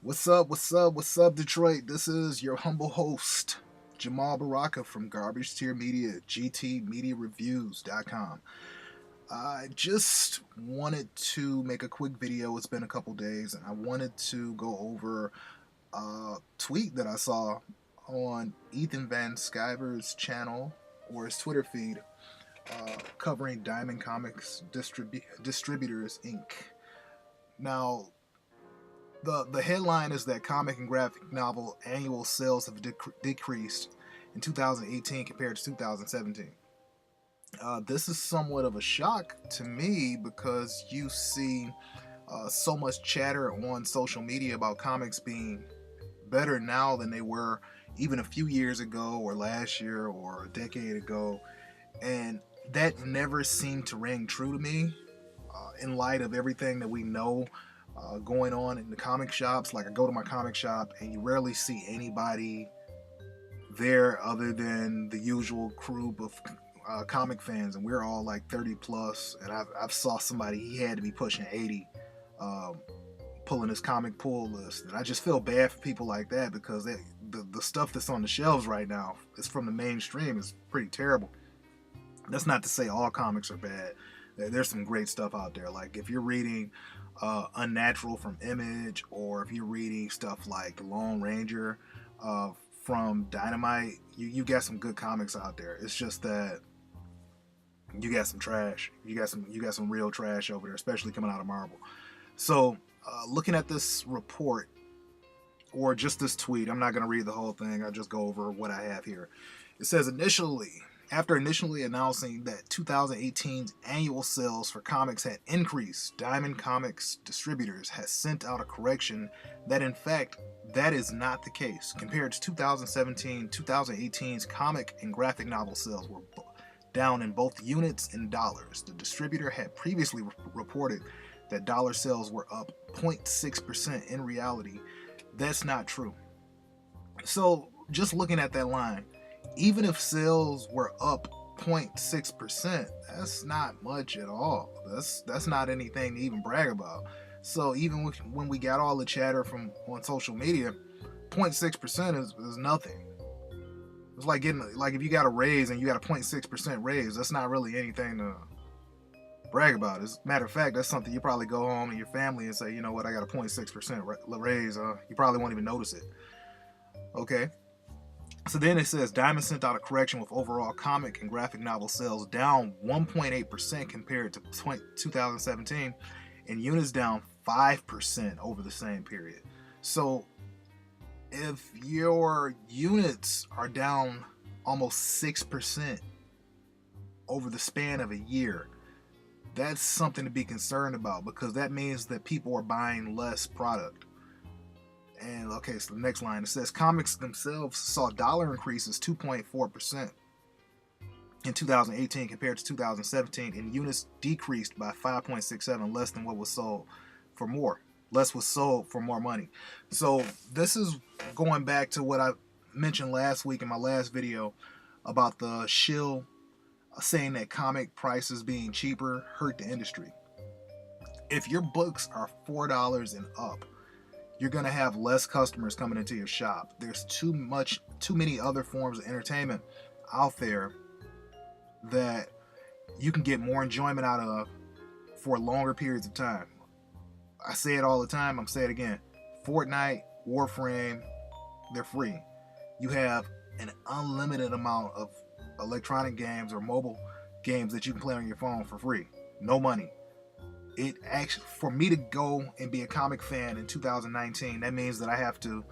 What's up? What's up? What's up, Detroit? This is your humble host, Jamal Baraka from Garbage Tier Media, gtmediareviews.com. I just wanted to make a quick video. It's been a couple days, and I wanted to go over a tweet that I saw on Ethan Van Sciver's channel or his Twitter feed covering Diamond Comics Distributors, Inc. Now, the headline is that comic and graphic novel annual sales have decreased in 2018 compared to 2017. This is somewhat of a shock to me because you see so much chatter on social media about comics being better now than they were even a few years ago or last year or a decade ago, and that never seemed to ring true to me in light of everything that we know going on in the comic shops. Like, I go to my comic shop and you rarely see anybody there other than the usual group of comic fans, and we're all like 30 plus, and I've saw somebody, he had to be pushing 80, pulling his comic pull list, and I just feel bad for people like that because the stuff that's on the shelves right now is from the mainstream is pretty terrible. That's not to say all comics are bad. There's some great stuff out there. Like, if you're reading Unnatural from Image, or if you're reading stuff like The Lone Ranger from Dynamite, you got some good comics out there. It's just that you got some trash. You got some real trash over there, especially coming out of Marvel. So looking at this report, or just this tweet, I'm not going to read the whole thing. I'll just go over what I have here. It says, after initially announcing that 2018's annual sales for comics had increased, Diamond Comics Distributors has sent out a correction that in fact that is not the case. Compared to 2017, 2018's comic and graphic novel sales were down in both units and dollars. The distributor had previously reported that dollar sales were up 0.6%. In reality, that's not true. So just looking at that line, even if sales were up 0.6%, that's not much at all. That's not anything to even brag about. So even when we got all the chatter from on social media, 0.6% is nothing. It's like if you got a raise and you got a 0.6% raise, that's not really anything to brag about. As a matter of fact, that's something you probably go home to your family and say, you know what, I got a 0.6% raise. You probably won't even notice it. Okay. So then it says Diamond sent out a correction with overall comic and graphic novel sales down 1.8% compared to 2017, and units down 5% over the same period. So if your units are down almost 6% over the span of a year, that's something to be concerned about, because that means that people are buying less product. And okay, so the next line, it says comics themselves saw dollar increases 2.4% in 2018 compared to 2017, and units decreased by 5.67, less than what was sold for more. Less was sold for more money. So this is going back to what I mentioned last week in my last video about the shill saying that comic prices being cheaper hurt the industry. If your books are $4 and up, you're going to have less customers coming into your shop. There's too many other forms of entertainment out there that you can get more enjoyment out of for longer periods of time. I say it all the time, I'm saying it again. Fortnite, Warframe, they're free. You have an unlimited amount of electronic games or mobile games that you can play on your phone for free. No money. It actually, for me to go and be a comic fan in 2019, that means that I have to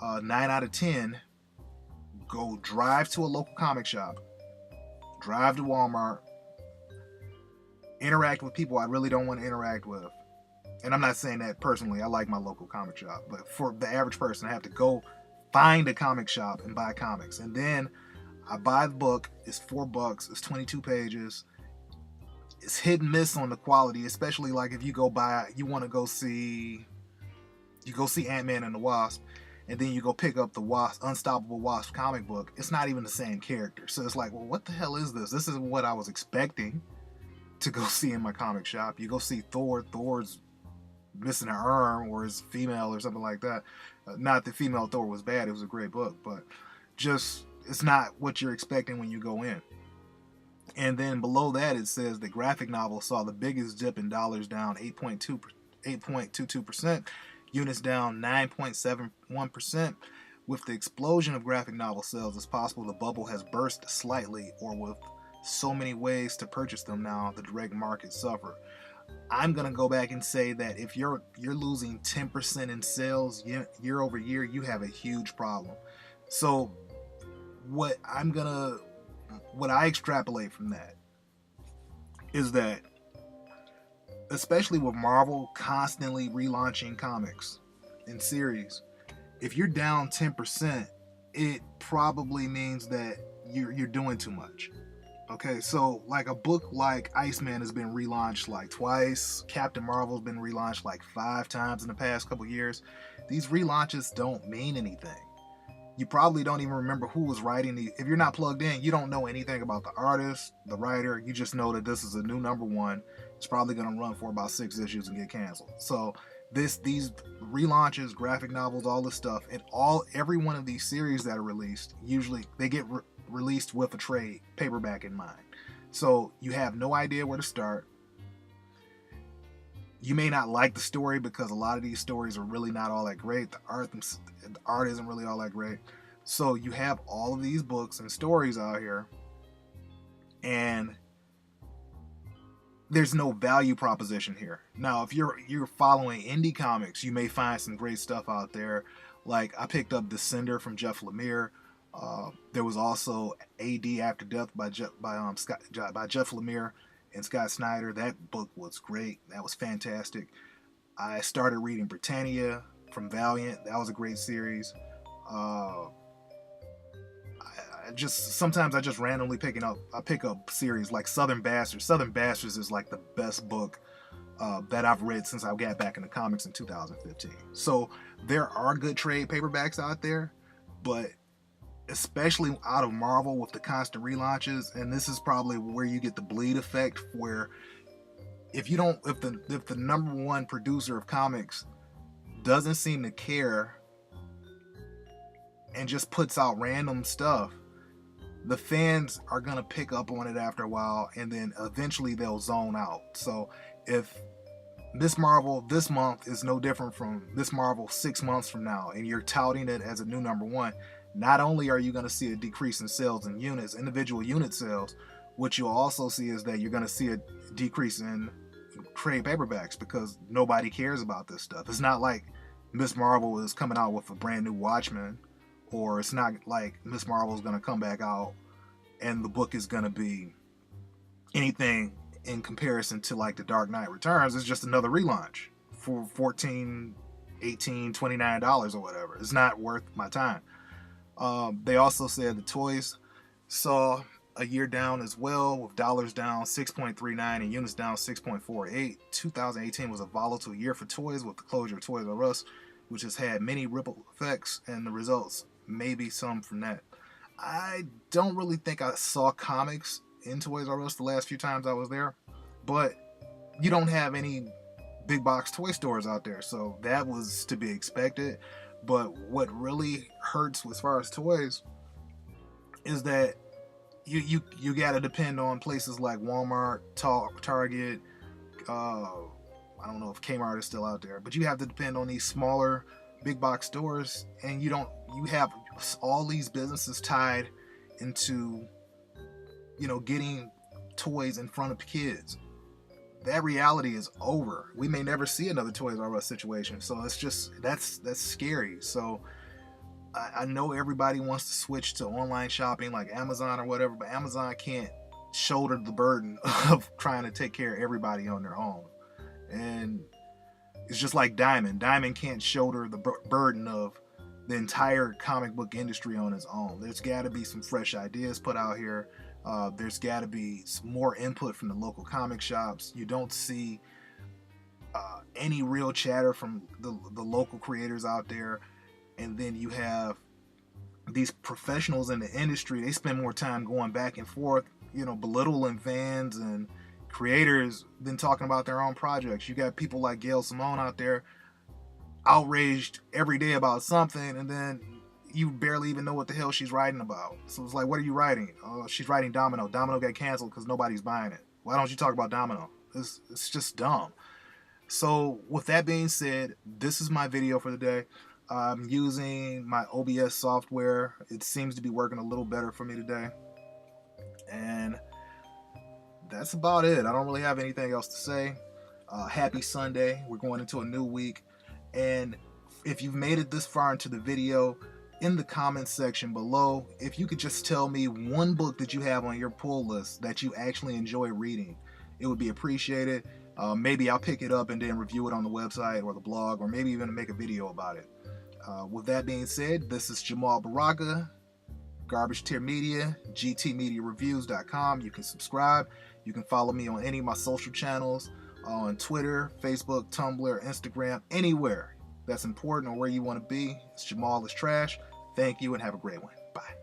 9 out of 10 go drive to a local comic shop, drive to Walmart, interact with people I really don't want to interact with. And I'm not saying that personally, I like my local comic shop, but for the average person, I have to go find a comic shop and buy comics, and then I buy the book. It's $4, it's 22 pages. It's hit and miss on the quality, especially like if you want to go see Ant-Man and the Wasp, and then you go pick up the Unstoppable Wasp comic book. It's not even the same character. So it's like, well, what the hell is this? This isn't what I was expecting to go see in my comic shop. You go see Thor's missing an arm or is female or something like that. Not that female Thor was bad; it was a great book, but just it's not what you're expecting when you go in. And then below that, it says the graphic novel saw the biggest dip in dollars, down 8.22%, units down 9.71%. With the explosion of graphic novel sales, it's possible the bubble has burst slightly, or with so many ways to purchase them now, the direct market suffered. I'm gonna go back and say that if you're losing 10% in sales year over year, you have a huge problem. So what I extrapolate from that is that, especially with Marvel constantly relaunching comics and series, if you're down 10%, it probably means that you're doing too much. Okay, so like a book like Iceman has been relaunched like twice. Captain Marvel's been relaunched like 5 times in the past couple years. These relaunches don't mean anything. You probably don't even remember who was writing the. If you're not plugged in, you don't know anything about the artist, the writer. You just know that this is a new #1. It's probably going to run for about 6 issues and get canceled. So these relaunches, graphic novels, all this stuff, and every one of these series that are released, usually they get released with a trade paperback in mind. So you have no idea where to start. You may not like the story because a lot of these stories are really not all that great. The art isn't really all that great. So you have all of these books and stories out here, and there's no value proposition here. Now, if you're following indie comics, you may find some great stuff out there. Like I picked up Descender from Jeff Lemire. There was also AD After Death by Jeff Lemire and Scott Snyder. That book was great. That was fantastic. I started reading Britannia from Valiant. That was a great series. Sometimes I just randomly pick up series like Southern Bastards. Southern Bastards is like the best book that I've read since I got back into comics in 2015. So there are good trade paperbacks out there, but especially out of Marvel with the constant relaunches, and this is probably where you get the bleed effect, where if the #1 producer of comics doesn't seem to care and just puts out random stuff, the fans are gonna pick up on it after a while, and then eventually they'll zone out. So if Miss Marvel this month is no different from Miss Marvel 6 months from now, and you're touting it as a new #1, not only are you going to see a decrease in sales and units, individual unit sales, what you'll also see is that you're going to see a decrease in trade paperbacks because nobody cares about this stuff. It's not like Miss Marvel is coming out with a brand new Watchmen, or it's not like Miss Marvel is going to come back out and the book is going to be anything in comparison to like The Dark Knight Returns. It's just another relaunch for $14, $18, $29 or whatever. It's not worth my time. They also said the toys saw a year down as well, with dollars down 6.39 and units down 6.48. 2018 was a volatile year for toys with the closure of Toys R Us, which has had many ripple effects, and the results may be some from that. I don't really think I saw comics in Toys R Us the last few times I was there, but you don't have any big box toy stores out there, so that was to be expected. But what really hurts as far as toys is that you got to depend on places like Walmart, Target. I don't know if Kmart is still out there, but you have to depend on these smaller big box stores, and you have all these businesses tied into getting toys in front of kids. That reality is over. We may never see another Toys R Us situation. So it's just that's scary. So I know everybody wants to switch to online shopping like Amazon or whatever, but Amazon can't shoulder the burden of trying to take care of everybody on their own. And it's just like Diamond. Diamond can't shoulder the burden of the entire comic book industry on its own. There's got to be some fresh ideas put out here. There's got to be some more input from the local comic shops. You don't see any real chatter from the local creators out there. And then you have these professionals in the industry. They spend more time going back and forth, belittling fans and Creators been talking about their own projects. You got people like Gail Simone out there outraged every day about something, and then you barely even know what the hell she's writing about. So it's like, what are you writing? Oh, she's writing Domino. Domino got canceled because nobody's buying it. Why don't you talk about Domino? It's just dumb. So with that being said, this is my video for the day. I'm using my OBS software. It seems to be working a little better for me today. And that's about it. I don't really have anything else to say. Happy Sunday. We're going into a new week. And if you've made it this far into the video, in the comments section below, if you could just tell me one book that you have on your pull list that you actually enjoy reading, it would be appreciated. Maybe I'll pick it up and then review it on the website or the blog, or maybe even make a video about it. With that being said, this is Jamal Baraka, Garbage Tier Media, gtmediareviews.com. You can subscribe. You can follow me on any of my social channels, on Twitter, Facebook, Tumblr, Instagram, anywhere that's important or where you want to be. It's Jamal is Trash. Thank you and have a great one. Bye.